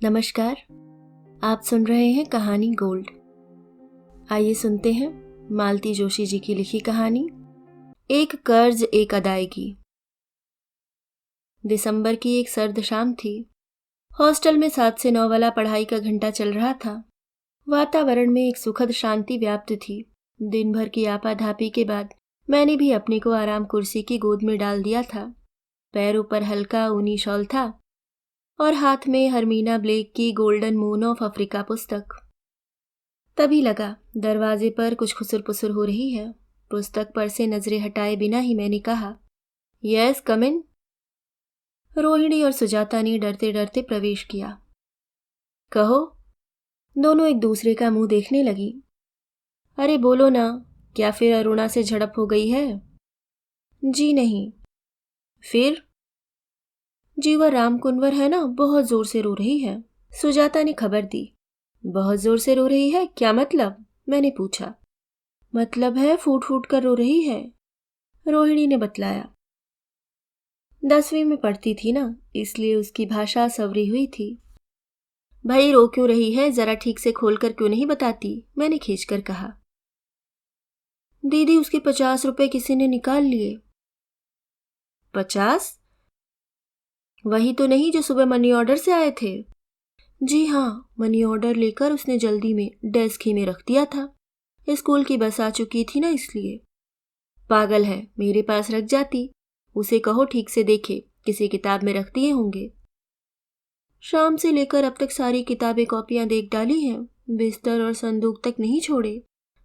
नमस्कार। आप सुन रहे हैं कहानी गोल्ड। आइए सुनते हैं मालती जोशी जी की लिखी कहानी एक कर्ज एक अदायगी। दिसंबर की एक सर्द शाम थी। हॉस्टल में 7 से 9 वाला पढ़ाई का घंटा चल रहा था। वातावरण में एक सुखद शांति व्याप्त थी। दिन भर की आपाधापी के बाद मैंने भी अपने को आराम कुर्सी की गोद में डाल दिया था। पैरों पर हल्का ऊनी शॉल था और हाथ में हरमीना ब्लेक की गोल्डन मून ऑफ अफ्रीका पुस्तक। तभी लगा दरवाजे पर कुछ खुसुर-पुसुर हो रही है। पुस्तक पर से नजरें हटाए बिना ही मैंने कहा, यस कम इन। रोहिणी और सुजाता ने डरते डरते प्रवेश किया। कहो। दोनों एक दूसरे का मुंह देखने लगी। अरे बोलो ना, क्या फिर अरुणा से झड़प हो गई है? जी नहीं। फिर? जी वह राम कुंवर है ना, बहुत जोर से रो रही है। सुजाता ने खबर दी। बहुत जोर से रो रही है, क्या मतलब? मैंने पूछा। मतलब है फूट फूट कर रो रही है, रोहिणी ने बतलाया। 10वीं में पढ़ती थी ना, इसलिए उसकी भाषा सवरी हुई थी। भाई रो क्यों रही है, जरा ठीक से खोल कर क्यों नहीं बताती? मैंने खींचकर कहा। दीदी उसके 50 रुपए किसी ने निकाल लिए। 50? वही तो नहीं जो सुबह मनी ऑर्डर से आए थे? जी हाँ, मनी ऑर्डर लेकर उसने जल्दी में डेस्क ही में रख दिया था। स्कूल की बस आ चुकी थी ना, इसलिए। पागल है, मेरे पास रख जाती। उसे कहो ठीक से देखे, किसी किताब में रख दिए होंगे। शाम से लेकर अब तक सारी किताबें कॉपियां देख डाली हैं, बिस्तर और संदूक तक नहीं छोड़े,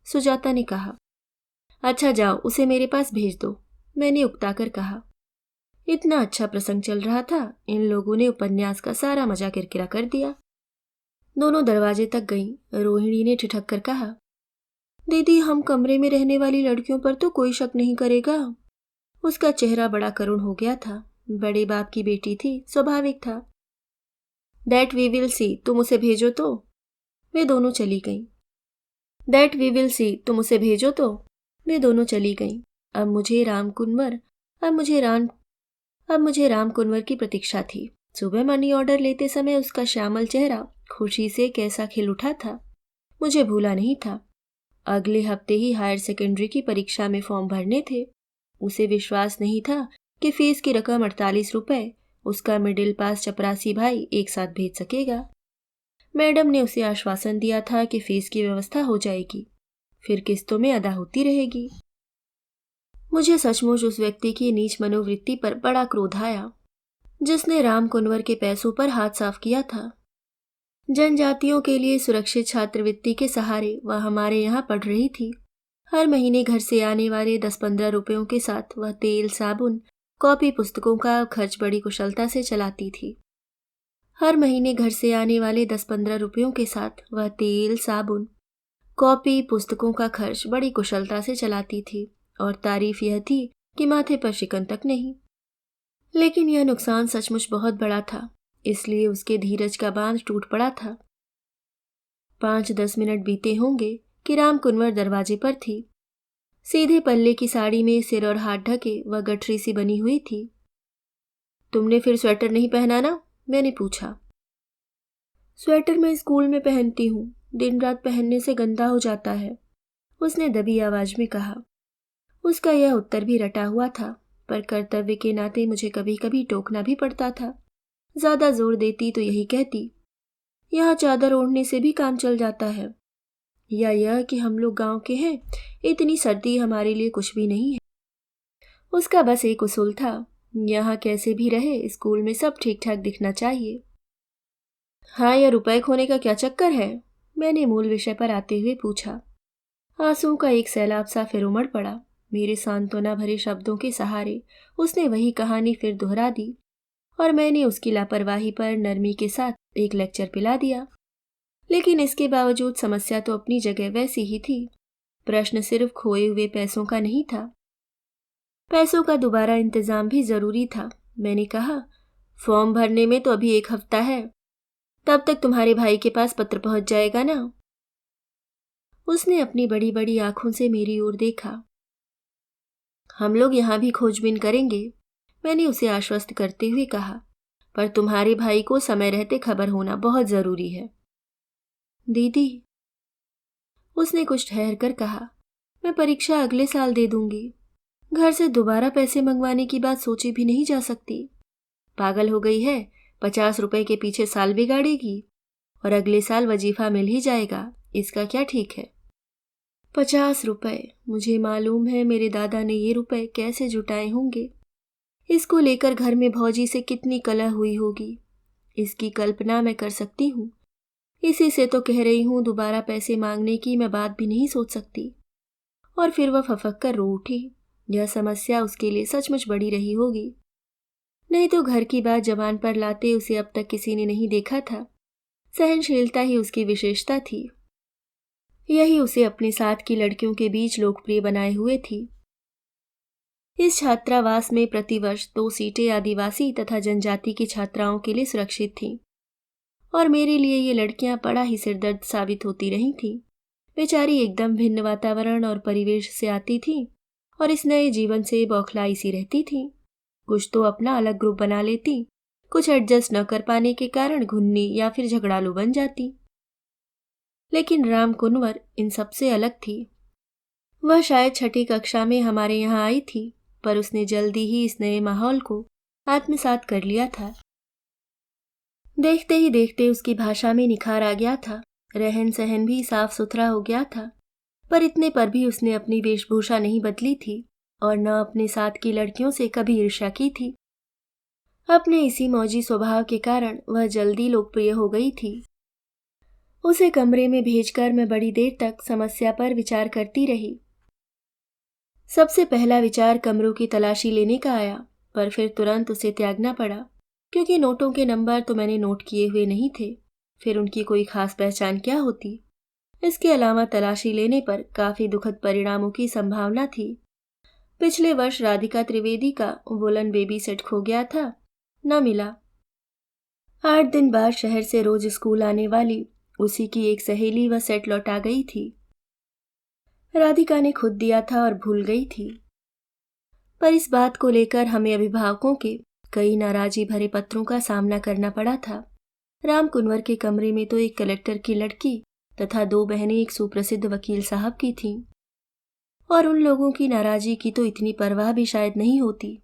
सुजाता ने कहा। अच्छा जाओ, उसे मेरे पास भेज दो, मैंने उकताकर कहा। इतना अच्छा प्रसंग चल रहा था, इन लोगों ने उपन्यास का सारा मजा किरकिरा कर दिया। दोनों दरवाजे तक गईं। रोहिणी ने ठिठक कर कहा, दीदी हम कमरे में रहने वाली लड़कियों पर तो कोई शक नहीं करेगा। उसका चेहरा बड़ा करुण हो गया था। बड़े बाप की बेटी थी, स्वाभाविक था। दैट वी विल सी, तुम उसे भेजो तो। वे दोनों चली गईं। दैट वी विल सी, तुम उसे भेजो तो। वे दोनों चली गईं। अब मुझे राम कुंवर की प्रतीक्षा थी। सुबह मनी ऑर्डर लेते समय उसका श्यामल चेहरा खुशी से कैसा खिल उठा था, मुझे भूला नहीं था। अगले हफ्ते ही हायर सेकेंडरी की परीक्षा में फॉर्म भरने थे। उसे विश्वास नहीं था कि फीस की रकम 48 रुपए उसका मिडिल पास चपरासी भाई एक साथ भेज सकेगा। मैडम ने उसे आश्वासन दिया था कि फीस की व्यवस्था हो जाएगी, फिर किस्तों में अदा होती रहेगी। मुझे सचमुच उस व्यक्ति की नीच मनोवृत्ति पर बड़ा क्रोध आया, जिसने राम कुंवर के पैसों पर हाथ साफ किया था। जनजातियों के लिए सुरक्षित छात्रवृत्ति के सहारे वह हमारे यहाँ पढ़ रही थी। हर महीने घर से आने वाले 10-15 रुपयों के साथ वह तेल, साबुन, कॉपी पुस्तकों का खर्च बड़ी कुशलता से चलाती थी। हर महीने घर से आने वाले 10-15 रुपयों के साथ वह तेल, साबुन, कॉपी पुस्तकों का खर्च बड़ी कुशलता से चलाती थी, और तारीफ यह थी कि माथे पर शिकन तक नहीं। लेकिन यह नुकसान सचमुच बहुत बड़ा था, इसलिए उसके धीरज का बांध टूट पड़ा था। 5-10 मिनट बीते होंगे कि राम कुंवर दरवाजे पर थी। सीधे पल्ले की साड़ी में सिर और हाथ ढके वह गठरी सी बनी हुई थी। तुमने फिर स्वेटर नहीं पहना ना? मैंने पूछा। स्वेटर मैं स्कूल में पहनती हूँ, दिन रात पहनने से गंदा हो जाता है, उसने दबी आवाज में कहा। उसका यह उत्तर भी रटा हुआ था, पर कर्तव्य के नाते मुझे कभी कभी टोकना भी पड़ता था। ज्यादा जोर देती तो यही कहती, यहाँ चादर ओढ़ने से भी काम चल जाता है, या यह कि हम लोग गांव के हैं, इतनी सर्दी हमारे लिए कुछ भी नहीं है। उसका बस एक उसूल था, यहाँ कैसे भी रहे स्कूल में सब ठीक ठाक दिखना चाहिए। हाँ, यह रुपए खोने का क्या चक्कर है? मैंने मूल विषय पर आते हुए पूछा। आंसुओं का एक सैलाब सा फिर उमड़ पड़ा। मेरे सांत्वना भरे शब्दों के सहारे उसने वही कहानी फिर दोहरा दी, और मैंने उसकी लापरवाही पर नरमी के साथ एक लेक्चर पिला दिया। लेकिन इसके बावजूद समस्या तो अपनी जगह वैसी ही थी। प्रश्न सिर्फ खोए हुए पैसों का नहीं था, पैसों का दोबारा इंतजाम भी जरूरी था। मैंने कहा, फॉर्म भरने में तो अभी 1 हफ्ता है, तब तक तुम्हारे भाई के पास पत्र पहुंच जाएगा ना? उसने अपनी बड़ी बड़ी आंखों से मेरी ओर देखा। हम लोग यहां भी खोजबीन करेंगे, मैंने उसे आश्वस्त करते हुए कहा, पर तुम्हारे भाई को समय रहते खबर होना बहुत जरूरी है। दीदी, उसने कुछ ठहर कर कहा, मैं परीक्षा अगले साल दे दूंगी। घर से दोबारा पैसे मंगवाने की बात सोची भी नहीं जा सकती। पागल हो गई है? 50 रुपए के पीछे साल बिगाड़ेगी, और अगले साल वजीफा मिल ही जाएगा, इसका क्या ठीक है। 50 रुपए, मुझे मालूम है मेरे दादा ने ये रुपए कैसे जुटाए होंगे। इसको लेकर घर में भौजी से कितनी कलह हुई होगी, इसकी कल्पना मैं कर सकती हूँ। इसी से तो कह रही हूँ दोबारा पैसे मांगने की मैं बात भी नहीं सोच सकती। और फिर वह फफक कर रो उठी। यह समस्या उसके लिए सचमुच बड़ी रही होगी। नहीं तो घर की बात जबान पर लाते उसे अब तक किसी ने नहीं देखा था। सहनशीलता ही उसकी विशेषता थी। यही उसे अपने साथ की लड़कियों के बीच लोकप्रिय बनाए हुए थी। इस छात्रावास में प्रतिवर्ष 2 सीटें आदिवासी तथा जनजाति की छात्राओं के लिए सुरक्षित थीं, और मेरे लिए ये लड़कियां बड़ा ही सिरदर्द साबित होती रही थीं। बेचारी एकदम भिन्न वातावरण और परिवेश से आती थीं और इस नए जीवन से बौखलाई सी रहती थीं। कुछ तो अपना अलग ग्रुप बना लेती, कुछ एडजस्ट न कर पाने के कारण घुन्नी या फिर झगड़ालू बन जाती। लेकिन राम कुंवर इन सबसे अलग थी। वह शायद 6ठी कक्षा में हमारे यहाँ आई थी, पर उसने जल्दी ही इस नए माहौल को आत्मसात कर लिया था। देखते ही देखते उसकी भाषा में निखार आ गया था, रहन सहन भी साफ सुथरा हो गया था। पर इतने पर भी उसने अपनी वेशभूषा नहीं बदली थी और न अपने साथ की लड़कियों से कभी ईर्ष्या की थी। अपने इसी मौजी स्वभाव के कारण वह जल्दी लोकप्रिय हो गई थी। उसे कमरे में भेजकर मैं बड़ी देर तक समस्या पर विचार करती रही। सबसे पहला विचार कमरों की तलाशी लेने का आया, पर फिर तुरंत उसे त्यागना पड़ा, क्योंकि नोटों के नंबर तो मैंने नोट किए हुए नहीं थे। फिर उनकी कोई खास पहचान क्या होती। इसके अलावा तलाशी लेने पर काफी दुखद परिणामों की संभावना थी। पिछले वर्ष राधिका त्रिवेदी का वुलन बेबी सेट खो गया था, न मिला। 8 दिन बाद शहर से रोज स्कूल आने वाली उसी की एक सहेली वह सेट लौटा गई थी। राधिका ने खुद दिया था और भूल गई थी। पर इस बात को लेकर हमें अभिभावकों के कई नाराजी भरे पत्रों का सामना करना पड़ा था। राम कुंवर के कमरे में तो एक कलेक्टर की लड़की तथा 2 बहनें एक सुप्रसिद्ध वकील साहब की थीं, और उन लोगों की नाराजी की तो इतनी परवाह भी शायद नहीं होती।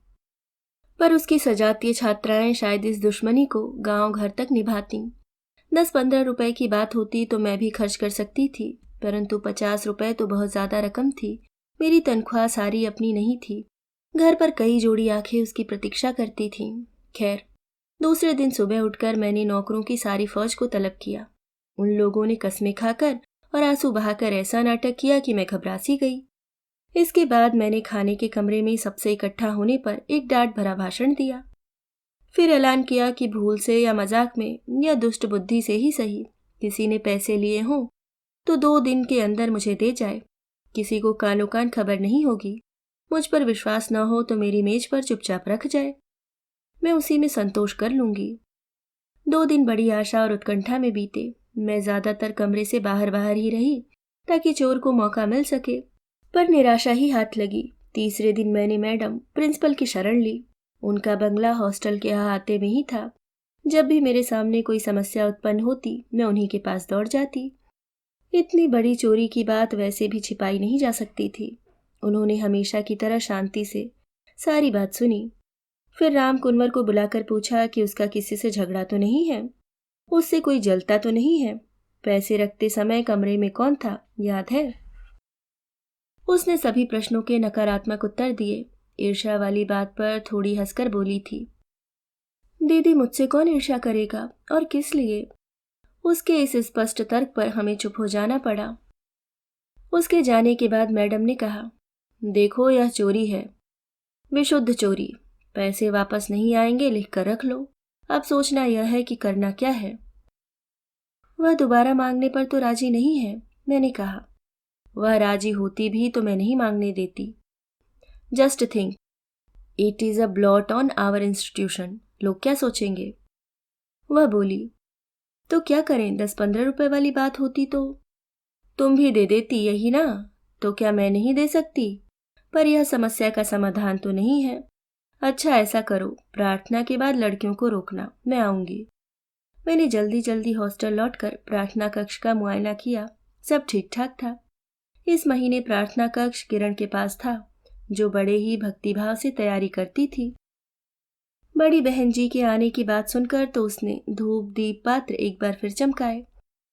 पर उसकी सजातीय छात्राएं शायद इस दुश्मनी को गांव घर तक निभाती। 10-15 रुपए की बात होती तो मैं भी खर्च कर सकती थी, परंतु 50 रुपए तो बहुत ज्यादा रकम थी। मेरी तनख्वाह सारी अपनी नहीं थी। घर पर कई जोड़ी आंखें उसकी प्रतीक्षा करती थीं। खैर, दूसरे दिन सुबह उठकर मैंने नौकरों की सारी फौज को तलब किया। उन लोगों ने कस्में खाकर और आंसू बहाकर ऐसा नाटक किया कि मैं घबरा सी गई। इसके बाद मैंने खाने के कमरे में सबसे इकट्ठा होने पर एक डांट भरा भाषण दिया। फिर ऐलान किया कि भूल से या मजाक में या दुष्ट बुद्धि से ही सही किसी ने पैसे लिए हों तो 2 दिन के अंदर मुझे दे जाए। किसी को कानो कान खबर नहीं होगी। मुझ पर विश्वास न हो तो मेरी मेज पर चुपचाप रख जाए, मैं उसी में संतोष कर लूंगी। 2 दिन बड़ी आशा और उत्कंठा में बीते। मैं ज्यादातर कमरे से बाहर बाहर ही रही ताकि चोर को मौका मिल सके, पर निराशा ही हाथ लगी। तीसरे दिन मैंने मैडम प्रिंसिपल की शरण ली। उनका बंगला हॉस्टल के अहाते में ही था। जब भी मेरे सामने कोई समस्या उत्पन्न होती मैं उन्हीं के पास दौड़ जाती। इतनी बड़ी चोरी की बात वैसे भी छिपाई नहीं जा सकती थी। उन्होंने हमेशा की तरह शांति से सारी बात सुनी। फिर राम कुंवर को बुलाकर पूछा कि उसका किसी से झगड़ा तो नहीं है, उससे कोई जलता तो नहीं है, पैसे रखते समय कमरे में कौन था, याद है? उसने सभी प्रश्नों के नकारात्मक उत्तर दिए। ईर्ष्या वाली बात पर थोड़ी हंसकर बोली थी, दीदी मुझसे कौन ईर्ष्या करेगा और किस लिए? उसके इस स्पष्ट तर्क पर हमें चुप हो जाना पड़ा। उसके जाने के बाद मैडम ने कहा, देखो यह चोरी है, विशुद्ध चोरी। पैसे वापस नहीं आएंगे, लिख कर रख लो। अब सोचना यह है कि करना क्या है। वह दोबारा मांगने पर तो राजी नहीं है, मैंने कहा। वह राजी होती भी तो मैं नहीं मांगने देती। Just think, it is a blot on our institution. लोग क्या सोचेंगे? वह बोली, तो क्या करें, 10-15 रुपए वाली बात होती तो तुम भी दे देती, यही ना? तो क्या मैं नहीं दे सकती? पर यह समस्या का समाधान तो नहीं है। अच्छा ऐसा करो, प्रार्थना के बाद लड़कियों को रोकना, मैं आऊंगी। मैंने जल्दी जल्दी हॉस्टल लौटकर प्रार्थना कक्ष का मुआयना किया। सब ठीक ठाक था। इस महीने प्रार्थना कक्ष किरण के पास था, जो बड़े ही भक्तिभाव से तैयारी करती थी। बड़ी बहन जी के आने की बात सुनकर तो उसने धूप दीप पात्र एक बार फिर चमकाए,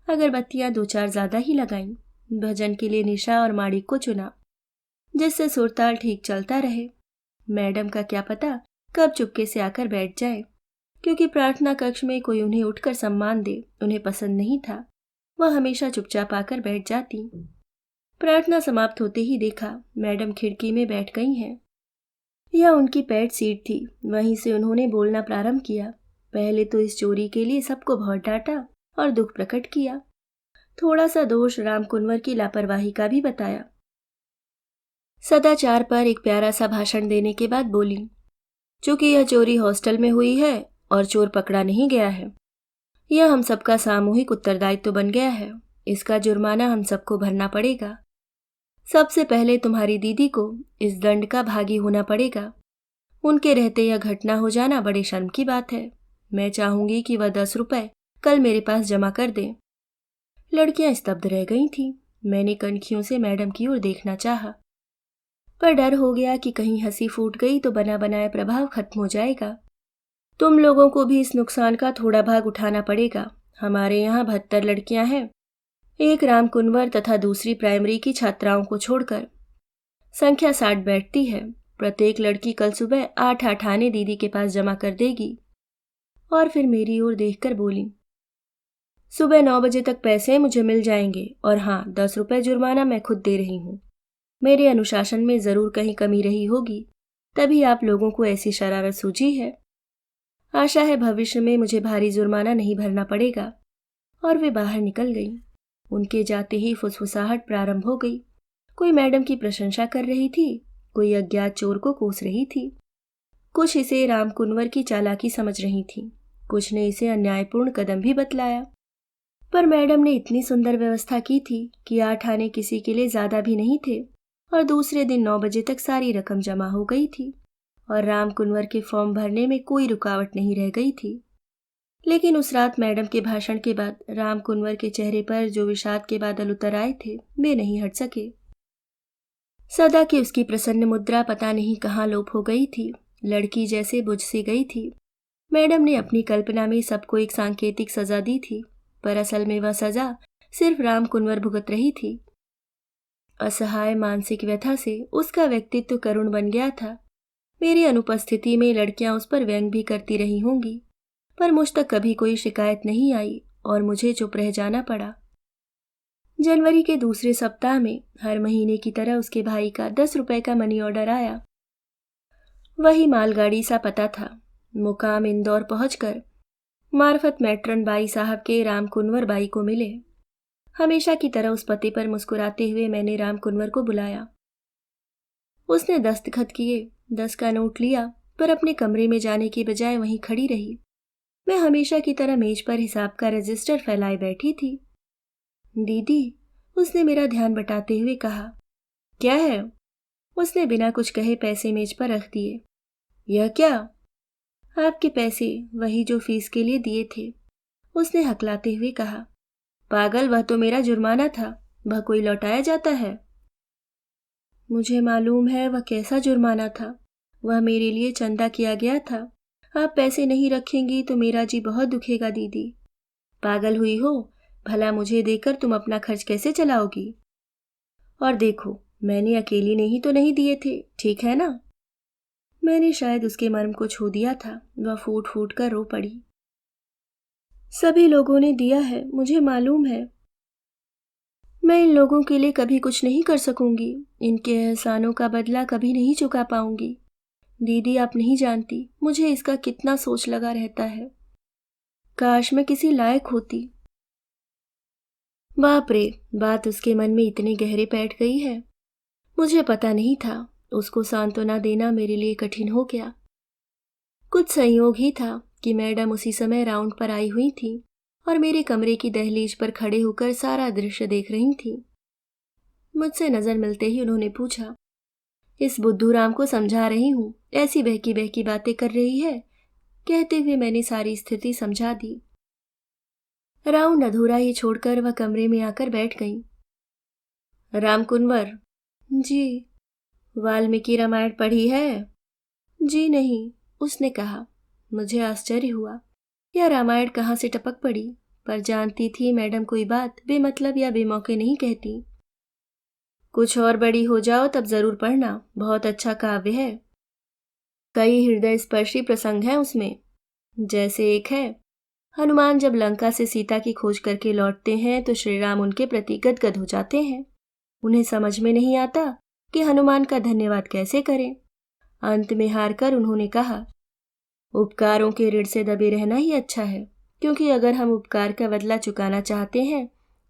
अगरबत्तियां 2-4 ज्यादा ही लगाईं। भजन के लिए निशा और माणिक को चुना, जिससे सुरताल ठीक चलता रहे। मैडम का क्या पता कब चुपके से आकर बैठ जाए, क्योंकि प्रार्थना कक्ष में कोई उन्हें उठकर सम्मान दे उन्हें पसंद नहीं था। वह हमेशा चुपचाप आकर बैठ जाती। प्रार्थना समाप्त होते ही देखा मैडम खिड़की में बैठ गई हैं। यह उनकी पेट सीट थी। वहीं से उन्होंने बोलना प्रारंभ किया। पहले तो इस चोरी के लिए सबको बहुत डांटा और दुख प्रकट किया। थोड़ा सा दोष राम कुंवर की लापरवाही का भी बताया। सदाचार पर एक प्यारा सा भाषण देने के बाद बोली, चूंकि यह चोरी हॉस्टल में हुई है और चोर पकड़ा नहीं गया है, यह हम सबका सामूहिक उत्तरदायित्व बन गया है। इसका जुर्माना हम सबको भरना पड़ेगा। सबसे पहले तुम्हारी दीदी को इस दंड का भागी होना पड़ेगा। उनके रहते यह घटना हो जाना बड़े शर्म की बात है। मैं चाहूंगी कि वह 10 रुपए कल मेरे पास जमा कर दें। लड़कियां स्तब्ध रह गई थीं। मैंने कनखियों से मैडम की ओर देखना चाहा, पर डर हो गया कि कहीं हंसी फूट गई तो बना बनाया प्रभाव खत्म हो जाएगा। तुम लोगों को भी इस नुकसान का थोड़ा भाग उठाना पड़ेगा। हमारे यहाँ 72 लड़कियां हैं, एक राम कुंवर तथा दूसरी प्राइमरी की छात्राओं को छोड़कर संख्या 60 बैठती है। प्रत्येक लड़की कल सुबह 8-8 आने दीदी के पास जमा कर देगी। और फिर मेरी ओर देखकर बोली, सुबह 9 बजे तक पैसे मुझे मिल जाएंगे, और हाँ, 10 रुपए जुर्माना मैं खुद दे रही हूँ। मेरे अनुशासन में जरूर कहीं कमी रही होगी, तभी आप लोगों को ऐसी शरारत सूझी है। आशा है भविष्य में मुझे भारी जुर्माना नहीं भरना पड़ेगा। और वे बाहर निकल गईं। उनके जाते ही फुसफुसाहट प्रारंभ हो गई। कोई मैडम की प्रशंसा कर रही थी, कोई अज्ञात चोर को कोस रही थी। कुछ इसे राम कुंवर की चालाकी समझ रही थी, कुछ ने इसे अन्यायपूर्ण कदम भी बतलाया। पर मैडम ने इतनी सुंदर व्यवस्था की थी कि 8 आने किसी के लिए ज्यादा भी नहीं थे, और दूसरे दिन 9 बजे तक सारी रकम जमा हो गई थी और राम कुंवर के फॉर्म भरने में कोई रुकावट नहीं रह गई थी। लेकिन उस रात मैडम के भाषण के बाद राम कुंवर के चेहरे पर जो विषाद के बादल उतर आए थे, वे नहीं हट सके। सदा की उसकी प्रसन्न मुद्रा पता नहीं कहाँ लोप हो गई थी, लड़की जैसे बुझ सी गई थी। मैडम ने अपनी कल्पना में सबको एक सांकेतिक सजा दी थी, पर असल में वह सजा सिर्फ राम कुंवर भुगत रही थी। असहाय मानसिक व्यथा से उसका व्यक्तित्व करुण बन गया था। मेरी अनुपस्थिति में लड़कियां उस पर व्यंग भी करती रही होंगी, पर मुझ तक कभी कोई शिकायत नहीं आई और मुझे चुप रह जाना पड़ा। जनवरी के दूसरे सप्ताह में हर महीने की तरह उसके भाई का 10 रुपए का मनी ऑर्डर आया। वही मालगाड़ी सा पता था। मुकाम इंदौर पहुंचकर मार्फत मैट्रन बाई साहब के राम कुंवर बाई को मिले। हमेशा की तरह उस पते पर मुस्कुराते हुए मैंने राम कुंवर को बुलाया। उसने दस्तखत किए, 10 का नोट लिया, पर अपने कमरे में जाने की बजाय वहीं खड़ी रही। मैं हमेशा की तरह मेज पर हिसाब का रजिस्टर फैलाए बैठी थी। दीदी, उसने मेरा ध्यान बटाते हुए कहा। क्या है? उसने बिना कुछ कहे पैसे मेज पर रख दिए। यह क्या? आपके पैसे, वही जो फीस के लिए दिए थे, उसने हकलाते हुए कहा। पागल, वह तो मेरा जुर्माना था, वह कोई लौटाया जाता है? मुझे मालूम है वह कैसा जुर्माना था। वह मेरे लिए चंदा किया गया था। आप पैसे नहीं रखेंगी तो मेरा जी बहुत दुखेगा दीदी। पागल हुई हो? भला मुझे देकर तुम अपना खर्च कैसे चलाओगी? और देखो, मैंने अकेली ने ही तो नहीं दिए थे, ठीक है ना? मैंने शायद उसके मर्म को छू दिया था। वह फूट फूट कर रो पड़ी। सभी लोगों ने दिया है, मुझे मालूम है। मैं इन लोगों के लिए कभी कुछ नहीं कर सकूंगी। इनके एहसानों का बदला कभी नहीं चुका पाऊंगी। दीदी, आप नहीं जानती मुझे इसका कितना सोच लगा रहता है। काश मैं किसी लायक होती। बाप रे, बात उसके मन में इतने गहरे बैठ गई है। मुझे पता नहीं था। उसको सांत्वना देना मेरे लिए कठिन हो गया। कुछ संयोग ही था कि मैडम उसी समय राउंड पर आई हुई थी और मेरे कमरे की दहलीज पर खड़े होकर सारा दृश्य देख रही थी। मुझसे नजर मिलते ही उन्होंने पूछा, इस बुद्धू राम को समझा रही हूँ, ऐसी बहकी बहकी बातें कर रही है। कहते हुए मैंने सारी स्थिति समझा दी। राउंड अधूरा ही छोड़कर वह कमरे में आकर बैठ गई। राम कुंवर। जी। वाल्मीकि रामायण पढ़ी है? जी नहीं, उसने कहा। मुझे आश्चर्य हुआ, यह रामायण कहाँ से टपक पड़ी, पर जानती थी मैडम कोई बात बेमतलब या बेमौके नहीं कहती। कुछ और बड़ी हो जाओ तब जरूर पढ़ना, बहुत अच्छा काव्य है। कई हृदय स्पर्शी प्रसंग हैं उसमें। जैसे एक है, हनुमान जब लंका से सीता की खोज करके लौटते हैं तो श्री राम उनके प्रति गदगद हो जाते हैं। उन्हें समझ में नहीं आता कि हनुमान का धन्यवाद कैसे करें। अंत में हार कर उन्होंने कहा, उपकारों के ऋण से दबे रहना ही अच्छा है, क्योंकि अगर हम उपकार का बदला चुकाना चाहते हैं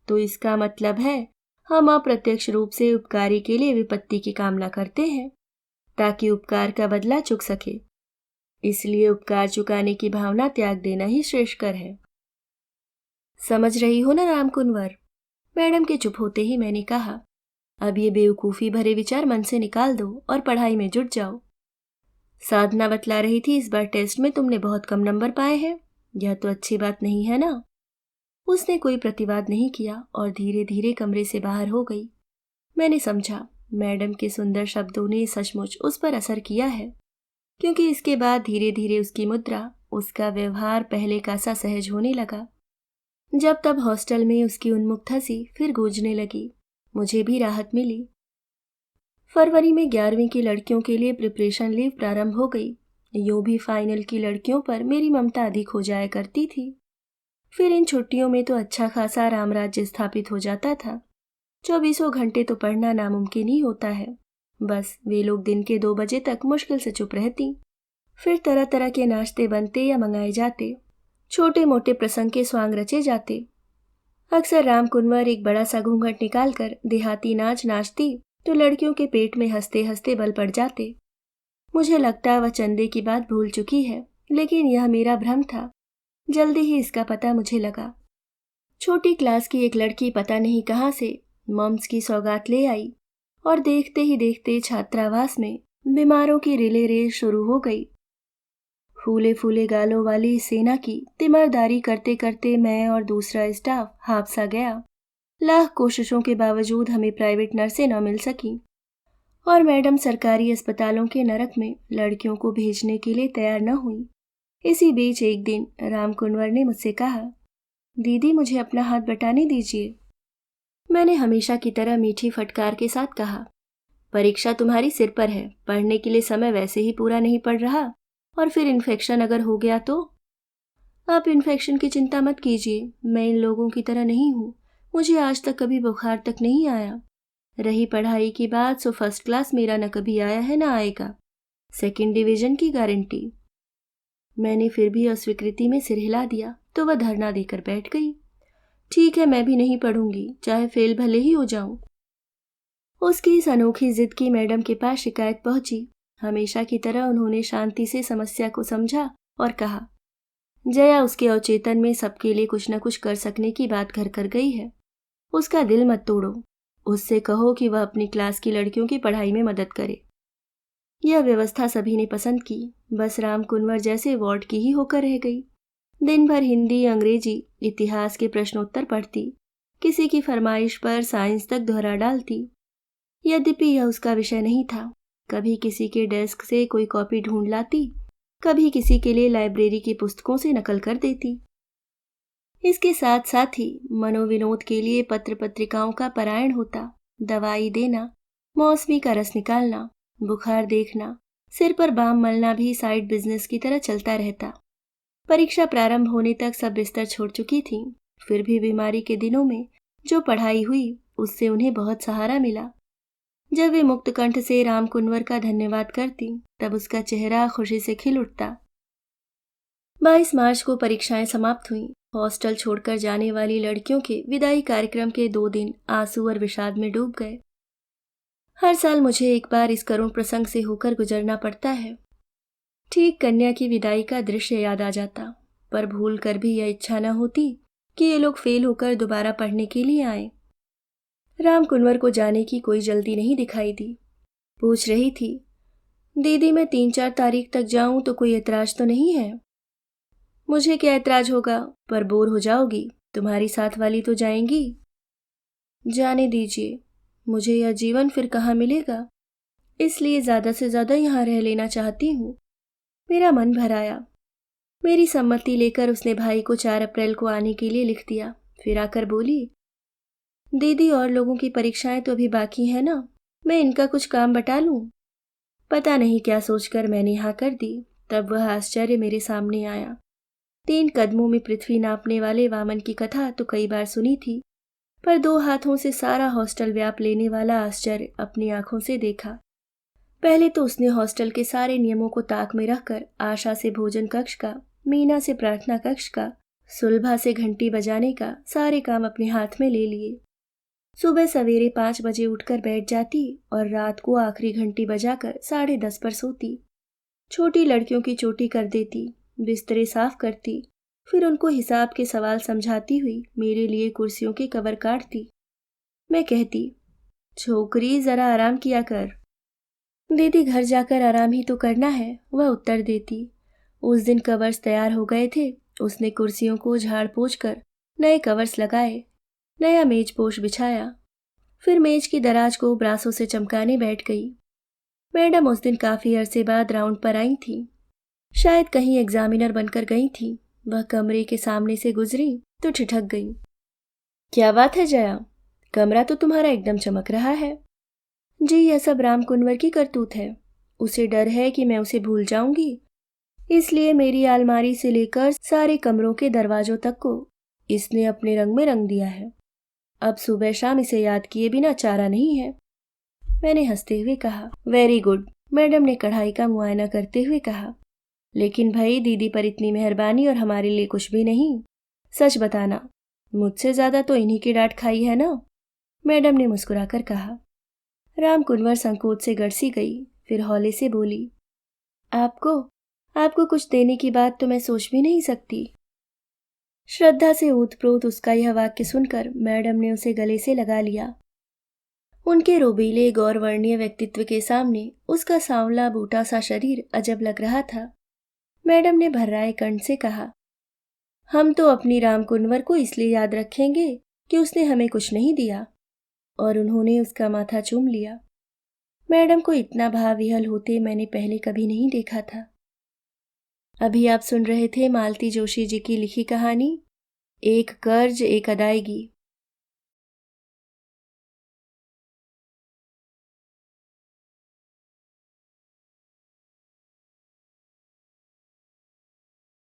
तो इसका मतलब है हम अप्रत्यक्ष रूप से उपकारी के लिए विपत्ति की कामना करते हैं ताकि उपकार का बदला चुक सके। इसलिए उपकार चुकाने की भावना त्याग देना ही श्रेष्ठकर है। समझ रही हो ना राम कुंवर? मैडम के चुप होते ही मैंने कहा, अब ये बेवकूफ़ी भरे विचार मन से निकाल दो और पढ़ाई में जुट जाओ। साधना बतला रही थी, इस बार टेस्ट में तुमने बहुत कम नंबर पाए हैं, यह तो अच्छी बात नहीं है ना? उसने कोई प्रतिवाद नहीं किया और धीरे धीरे कमरे से बाहर हो गई। मैंने समझा मैडम के सुंदर शब्दों ने सचमुच उस पर असर किया है, क्योंकि इसके बाद धीरे धीरे उसकी मुद्रा, उसका व्यवहार पहले का सा सहज होने लगा। जब तब हॉस्टल में उसकी उन्मुक्त हंसी फिर गूंजने लगी। मुझे भी राहत मिली। फरवरी में 11वीं की लड़कियों के लिए प्रिपरेशन लीव प्रारंभ हो गई। यूं भी फाइनल की लड़कियों पर मेरी ममता अधिक हो जाया करती थी। फिर इन छुट्टियों में तो अच्छा खासा रामराज्य स्थापित हो जाता था। 24 घंटे तो पढ़ना नामुमकिन ही होता है। बस वे लोग दिन के 2 बजे तक मुश्किल से चुप रहती। फिर तरह तरह के नाश्ते बनते या मंगाए जाते, छोटे मोटे प्रसंग के स्वांग रचे जाते। अक्सर राम कुंवर एक बड़ा सा घूंघट निकालकर देहाती नाच नाचती तो लड़कियों के पेट में हंसते हंसते बल पड़ जाते। मुझे लगता वह चंदे की बात भूल चुकी है, लेकिन यह मेरा भ्रम था। जल्दी ही इसका पता मुझे लगा। छोटी क्लास की एक लड़की पता नहीं कहाँ से मम्स की सौगात ले आई और देखते ही देखते छात्रावास में बीमारों की रिले रेस शुरू हो गई। फूले फूले गालों वाली सेना की तिमरदारी करते करते मैं और दूसरा स्टाफ हादसा गया। लाख कोशिशों के बावजूद हमें प्राइवेट नर्सें न मिल सकी और मैडम सरकारी अस्पतालों के नरक में लड़कियों को भेजने के लिए तैयार न हुई। इसी बीच एक दिन राम कुंवर ने मुझसे कहा, दीदी मुझे अपना हाथ बटाने दीजिए। मैंने हमेशा की तरह मीठी फटकार के साथ कहा, परीक्षा तुम्हारी सिर पर है, पढ़ने के लिए समय वैसे ही पूरा नहीं पड़ रहा और फिर इन्फेक्शन अगर हो गया तो? आप इन्फेक्शन की चिंता मत कीजिए, मैं इन लोगों की तरह नहीं हूँ। मुझे आज तक कभी बुखार तक नहीं आया। रही पढ़ाई की बात, सो फर्स्ट क्लास मेरा न कभी आया है न आएगा। 2nd डिवीजन की गारंटी। मैंने फिर भी अस्वीकृति में सिर हिला दिया तो वह धरना देकर बैठ गई। ठीक है, मैं भी नहीं पढ़ूंगी, चाहे फेल भले ही हो जाऊं। उसकी इस अनोखी जिद की मैडम के पास शिकायत पहुंची। हमेशा की तरह उन्होंने शांति से समस्या को समझा और कहा, जया उसके अवचेतन में सबके लिए कुछ न कुछ कर सकने की बात घर कर गई है। उसका दिल मत तोड़ो। उससे कहो कि वह अपनी क्लास की लड़कियों की पढ़ाई में मदद करे। यह व्यवस्था सभी ने पसंद की। बस राम कुंवर जैसे वार्ड की ही होकर रह गई। दिन भर हिंदी, अंग्रेजी, इतिहास के प्रश्नोत्तर पढ़ती, किसी की फरमाइश पर साइंस तक दोहरा डालती। यद्यपि यह उसका विषय नहीं था। कभी किसी के डेस्क से कोई कॉपी ढूंढ लाती, कभी किसी के लिए लाइब्रेरी की पुस्तकों से नकल कर देती। इसके साथ साथ ही मनोविनोद के लिए पत्र पत्रिकाओं का पारायण होता। दवाई देना, मौसमी का रस निकालना, बुखार देखना, सिर पर बाम मलना भी साइड बिजनेस की तरह चलता रहता। परीक्षा प्रारंभ होने तक सब बिस्तर छोड़ चुकी थीं। फिर भी बीमारी के दिनों में जो पढ़ाई हुई उससे उन्हें बहुत सहारा मिला। जब वे मुक्त कंठ से राम कुंवर का धन्यवाद करती तब उसका चेहरा खुशी से खिल उठता। 22 मार्च को परीक्षाएं समाप्त हुईं। हॉस्टल छोड़कर जाने वाली लड़कियों के विदाई कार्यक्रम के 2 दिन आंसू और विषाद में डूब गए। हर साल मुझे एक बार इस करुण प्रसंग से होकर गुजरना पड़ता है। ठीक कन्या की विदाई का दृश्य याद आ जाता, पर भूल कर भी यह इच्छा न होती कि ये लोग फेल होकर दोबारा पढ़ने के लिए आए। राम कुंवर को जाने की कोई जल्दी नहीं दिखाई दी। पूछ रही थी, दीदी, मैं 3-4 तारीख तक जाऊं तो कोई एतराज तो नहीं है? मुझे क्या एतराज होगा, पर बोर हो जाओगी। तुम्हारी साथ वाली तो जाएंगी। जाने दीजिए, मुझे यह जीवन फिर कहाँ मिलेगा, इसलिए ज्यादा से ज्यादा यहाँ रह लेना चाहती हूँ। मेरा मन भर आया। मेरी सम्मति लेकर उसने भाई को 4 अप्रैल को आने के लिए लिख दिया। फिर आकर बोली, दीदी, और लोगों की परीक्षाएं तो अभी बाकी है ना, मैं इनका कुछ काम बटा लूं? पता नहीं क्या सोचकर मैंने हाँ कर दी। तब वह आश्चर्य मेरे सामने आया। 3 कदमों में पृथ्वी नापने वाले वामन की कथा तो कई बार सुनी थी, पर 2 हाथों से सारा हॉस्टल व्याप लेने वाला आश्चर्य अपनी आंखों से देखा। पहले तो उसने हॉस्टल के सारे नियमों को ताक में रखकर आशा से भोजन कक्ष का, मीना से प्रार्थना कक्ष का, सुलभा से घंटी बजाने का सारे काम अपने हाथ में ले लिए। सुबह सवेरे 5 बजे उठकर बैठ जाती और रात को आखिरी घंटी बजाकर 10:30 पर सोती। छोटी लड़कियों की चोटी कर देती, बिस्तरे साफ करती, फिर उनको हिसाब के सवाल समझाती हुई मेरे लिए कुर्सियों के कवर काटती। मैं कहती, छोकरी, जरा आराम किया कर। दीदी, घर जाकर आराम ही तो करना है, वह उत्तर देती। उस दिन कवर्स तैयार हो गए थे। उसने कुर्सियों को झाड़ पोंछ कर नए कवर्स लगाए, नया मेज पोश बिछाया। फिर मेज की दराज को ब्रासों से चमकाने बैठ गई। मैडम उस दिन काफी अरसे बाद राउंड पर आई थी। शायद कहीं एग्जामिनर बनकर गई थी। वह कमरे के सामने से गुजरी तो ठिठक गई। क्या बात है जया, कमरा तो तुम्हारा एकदम चमक रहा है। जी, यह सब राम कुंवर की करतूत है। उसे डर है कि मैं उसे भूल जाऊंगी, इसलिए मेरी अलमारी से लेकर सारे कमरों के दरवाजों तक को इसने अपने रंग में रंग दिया है। अब सुबह शाम इसे याद किए बिना चारा नहीं है। मैंने हंसते हुए कहा, वेरी गुड। मैडम ने कढ़ाई का मुआयना करते हुए कहा, लेकिन भाई, दीदी पर इतनी मेहरबानी और हमारे लिए कुछ भी नहीं। सच बताना, मुझसे ज्यादा तो इन्हीं की डांट खाई है ना? मैडम ने मुस्कुराकर कहा। राम कुंवर संकोच से गड़सी गई, फिर हौले से बोली, आपको आपको कुछ देने की बात तो मैं सोच भी नहीं सकती। श्रद्धा से ओतप्रोत उसका यह वाक्य सुनकर मैडम ने उसे गले से लगा लिया। उनके रोबीले गौरवर्णीय व्यक्तित्व के सामने उसका सांवला बूटा सा शरीर अजब लग रहा था। मैडम ने भर्राए कंठ से कहा, हम तो अपनी राम कुंवर को इसलिए याद रखेंगे कि उसने हमें कुछ नहीं दिया। और उन्होंने उसका माथा चूम लिया। मैडम को इतना भाव विहल होते मैंने पहले कभी नहीं देखा था। अभी आप सुन रहे थे मालती जोशी जी की लिखी कहानी एक कर्ज एक अदायगी।